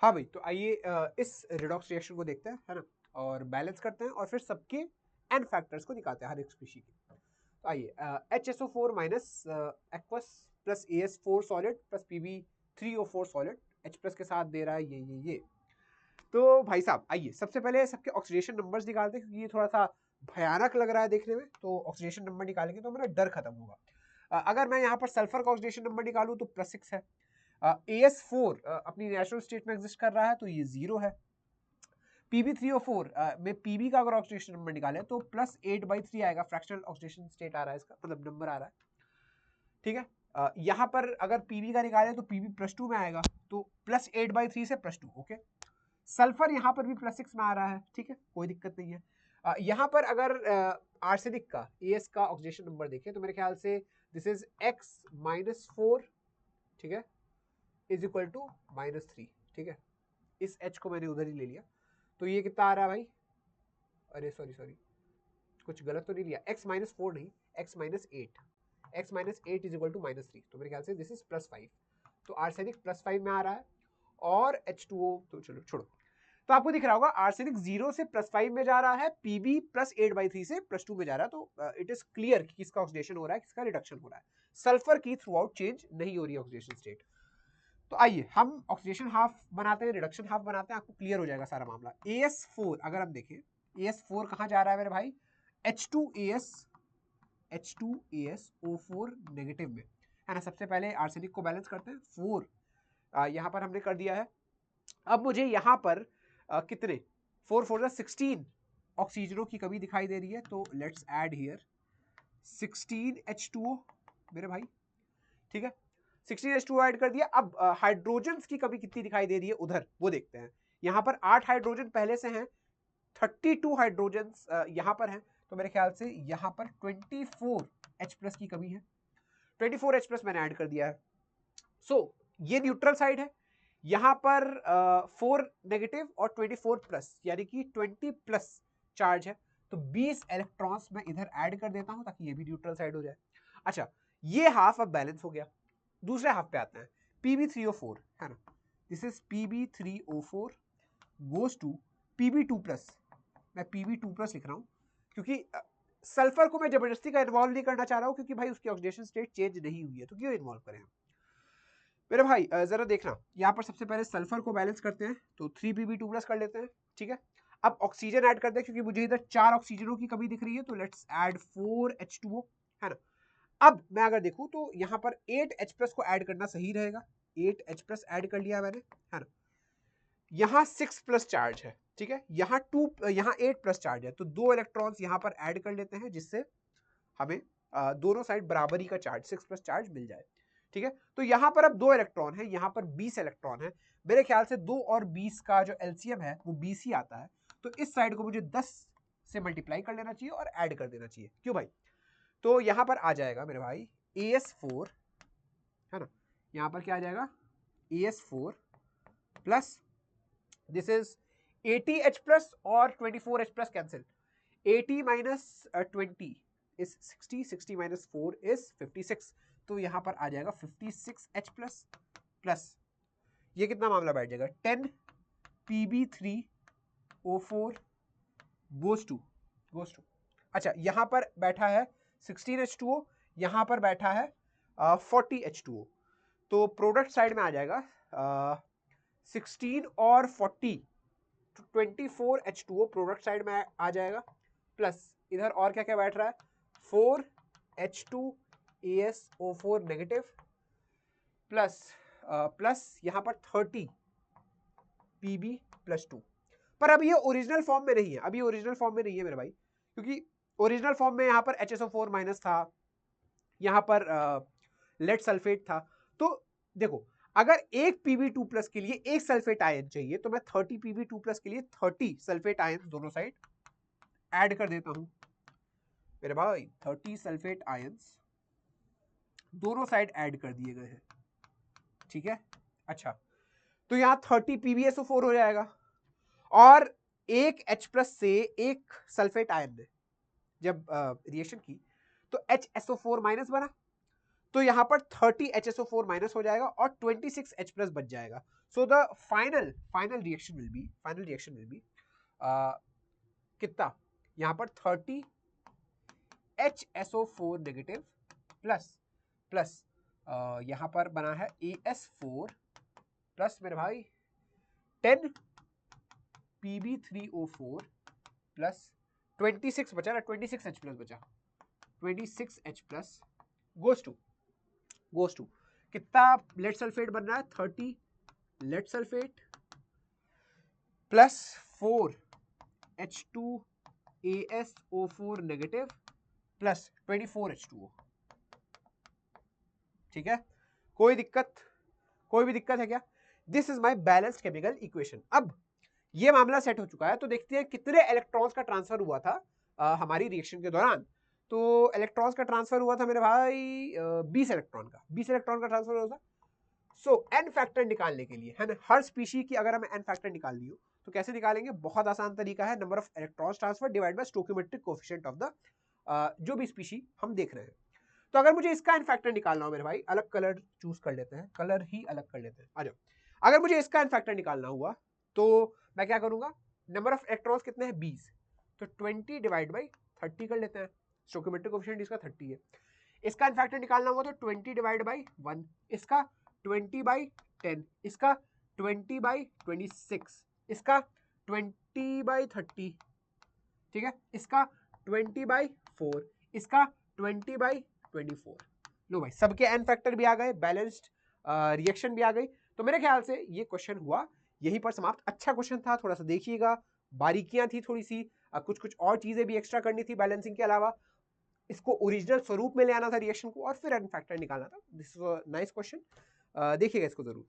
हाँ भाई, तो आइए इस रिडॉक्स रिएक्शन को देखते हैं, है ना, और बैलेंस करते हैं और फिर सबके एन फैक्टर्स को निकालते हैं हर एक स्पीशी के। तो आइए HSO4 minus aqueous plus AS4 solid plus PB3O4 solid H plus के साथ दे रहा है ये। तो भाई साहब आइए सबसे पहले सबके ऑक्सीडेशन नंबर्स निकालते हैं, क्योंकि ये थोड़ा सा भयानक लग रहा है देखने में। तो ऑक्सीडेशन नंबर निकालेंगे तो मेरा डर खत्म होगा। अगर मैं यहाँ पर सल्फर का ऑक्सीडेशन नंबर निकालूं तो +6 है। AS4 अपनी नेचुरल स्टेट में एग्जिस्ट कर रहा है तो ये 0 है। PB3O4 में PB का अगर ऑक्सीडेशन नंबर निकाले तो +8/3 आएगा, फ्रैक्शनल ऑक्सीडेशन स्टेट आ रहा है इसका, मतलब नंबर आ रहा है, ठीक है। यहाँ पर अगर PB का निकाले तो PB +2 में आएगा, तो +8/3 से +2, ओके। सल्फर यहाँ पर भी +6 में आ रहा है, ठीक है, कोई दिक्कत नहीं है। यहाँ पर अगर आर्सेनिक का AS का ऑक्सीडेशन नंबर देखें तो मेरे ख्याल से दिस इज X-4, ठीक है, इज इक्वल टू -3, ठीक है। इस H को मैंने उधर ही ले लिया, तो ये कितना आ रहा है भाई? अरे सॉरी, कुछ गलत तो नहीं लिया, X-4 नहीं, X-8, X-8 is equal to -3, तो मेरे ख्याल से दिस इज +5। तो आर्सेनिक +5 में आ रहा है और H2O तो चलो छोड़ो। तो आपको दिख रहा होगा आर्सेनिक 0 से +5 में जा रहा है, PB +8/3 से +2 में जा रहा है। तो इट इज क्लियर कि किसका ऑक्सीडेशन हो रहा है, किसका रिडक्शन हो रहा है। सल्फर की थ्रू आउट चेंज नहीं हो रही है ऑक्सीडेशन स्टेट। तो आइए हम ऑक्सीडेशन हाफ बनाते हैं, रिडक्शन हाफ बनाते हैं, आपको क्लियर हो जाएगा सारा मामला। AS4 अगर हम देखें, AS4 कहां जा रहा है मेरे भाई? H2AsO4 नेगेटिव में, है ना। सबसे पहले आर्सेनिक को बैलेंस करते हैं। 4 यहाँ पर हमने कर दिया है। अब मुझे यहाँ पर कितने 4 16 ऑक्सीजनों की कमी दिखाई दे रही है, तो लेट्स ऐड हियर 16 H2O मेरे भाई, ठीक है। 16 H2O ऐड कर दिया। अब हाइड्रोजन्स की कमी कितनी दिखाई दे रही है उधर, वो देखते हैं। यहाँ पर 8 हाइड्रोजन पहले से हैं, 32 हाइड्रोजन्स यहाँ पर हैं, तो मेरे ख्याल से यहाँ पर 24 H+ की कमी है। 24 H+ मैंने ऐड कर दिया है। सो ये न्यूट्रल साइड है, यहाँ पर 4 नेगेटिव और 24 प्लस, यानी कि 20+ चार्ज है। तो 20 इलेक्ट्रॉन्स मैं इधर ऐड कर देता हूं ताकि ये भी न्यूट्रल साइड हो जाए। अच्छा, ये हाफ अब बैलेंस हो गया। दूसरे हाफ पे आते हैं, PB3O4, है ना। This is PB3O4 goes to PB2+। मैं PB2+ लिख रहा हूं क्योंकि सल्फर को मैं जबरदस्ती का इन्वॉल्व नहीं करना चाह रहा हूं, क्योंकि भाई उसकी ऑक्सीडेशन स्टेट चेंज नहीं हुई है, तो क्यों इन्वॉल्व करें हम। मेरे भाई जरा देखना, यहाँ पर सबसे पहले सल्फर को बैलेंस करते हैं, तो 3PB2+ कर लेते हैं, ठीक है। अब ऑक्सीजन ऐड करते हैं, क्योंकि मुझे इधर 4 ऑक्सीजनों की कमी दिख रही है, तो लेट्स ऐड 4 H2O, है ना। अब मैं अगर देखूं तो यहाँ पर 8 H+ को ऐड करना सही रहेगा। 8 H+ ऐड कर लिया मैंने, है ना। यहाँ 6+ चार्ज है, ठीक है, यहाँ 8+ चार्ज है, तो 2 इलेक्ट्रॉन्स यहाँ पर ऐड कर लेते हैं, जिससे हमें दोनों साइड बराबरी का चार्ज 6+ चार्ज मिल जाए, ठीक है। तो यहाँ पर अब 2 इलेक्ट्रॉन है, यहाँ पर 20 इलेक्ट्रॉन है। मेरे ख्याल से 2 और 20 का जो LCM है वो 20 ही आता है, तो इस साइड को मुझे 10 से मल्टीप्लाई कर लेना चाहिए और ऐड कर देना चाहिए, क्यों भाई। तो यहाँ पर आ जाएगा मेरे भाई AS4, है ना। यहाँ पर क्या आ जाएगा? AS4 plus this is 80H+ और 24H+ कैंसिल, 80 - 20 is 60, 60 - 4 is 56, तो यहाँ पर आ जाएगा 56H+ प्लस ये कितना मामला बैठ जाएगा 10 PB3O4 गोज टू। अच्छा, यहाँ पर बैठा है 16 H2O, यहाँ पर बैठा है 40 H2O, तो प्रोडक्ट साइड में आ जाएगा 16 और 40, 24 H2O प्रोडक्ट साइड में आ जाएगा, प्लस इधर और क्या क्या बैठ रहा है 4 H2AsO4 नेगेटिव प्लस यहाँ पर 30 PB+2। पर अब ये ओरिजिनल फॉर्म में नहीं है, अभी ओरिजिनल फॉर्म में नहीं है मेरे भाई, क्योंकि ओरिजिनल फॉर्म में यहाँ पर HSO4 माइनस था, यहाँ पर लेड सल्फेट था। तो देखो, अगर एक PB2+ के लिए एक सल्फेट आयन चाहिए, तो मैं 30 PB2+ के लिए 30 सल्फेट आयन दोनों साइड ऐड कर देता हूं मेरे भाई। 30 सल्फेट आयंस दोनों साइड ऐड कर दिए गए हैं, ठीक है। अच्छा, तो यहां 30 PbSO4 हो जाएगा, और एक H+ से एक सल्फेट आयन ने जब रिएक्शन की तो HSO4 बना, तो यहां पर 30 HSO4 हो जाएगा और 26 H+ बच जाएगा। So the final reaction will be कितना, यहाँ पर 30 HSO4 नेगेटिव प्लस यहाँ पर बना है AS4 प्लस मेरे भाई 10 PB3O4 प्लस 26 बचा ना, 26H प्लस बचा, 26H प्लस गोज टू कितना लेड सल्फेट बन रहा है, 30 lead sulphate plus 4 H2ASO4 negative plus 24H2O। ठीक है, कोई भी दिक्कत है क्या? This is my balanced chemical equation. अब ये मामला सेट हो चुका है, तो देखते हैं कितने इलेक्ट्रॉन्स का ट्रांसफर हुआ था हमारी रिएक्शन के दौरान। तो इलेक्ट्रॉन्स का ट्रांसफर हुआ था मेरे भाई 20 इलेक्ट्रॉन का ट्रांसफर हुआ था। सो एन फैक्टर निकालने के लिए है ना, हर स्पीशी की अगर हमें एन फैक्टर निकालनी हो तो कैसे निकालेंगे? बहुत आसान तरीका है, number of electrons transfer divide by stoichiometric coefficient of the जो भी स्पीशी हम देख रहे हैं। तो अगर मुझे इसका एन फैक्टर निकालना हो मेरे भाई, अलग कलर चूज कर लेते हैं, कलर ही अलग कर लेते हैं, आ जाओ। अगर मुझे इसका एन फैक्टर निकालना हुआ तो मैं क्या करूंगा, नंबर ऑफ इलेक्ट्रॉन्स कितने हैं 20, तो 20 डिवाइड बाई 30 कर लेते हैं, स्टोइकोमेट्रिक कोएफिशिएंट इसका 30 है। इसका एन फैक्टर निकालना हुआ तो 20 डिवाइड बाई 1, इसका 20 बाई 10, इसका 20 बाई 26, इसका 20 बाई 30, ठीक है, इसका 20 बाई 4, इसका 20 बाई 24। लो भाई, सबके एन फैक्टर भी आ गए, बैलेंस्ड रिएक्शन भी आ गई। तो मेरे ख्याल से ये क्वेश्चन हुआ यहीं पर समाप्त। अच्छा क्वेश्चन था, थोड़ा सा देखिएगा, बारीकियां थी थोड़ी सी, कुछ और चीजें भी एक्स्ट्रा करनी थी बैलेंसिंग के अलावा, इसको ओरिजिनल स्वरूप में ले आना था रिएक्शन को, और फिर एन फैक्टर निकालना था। This is a nice question, देखिएगा इसको जरूर।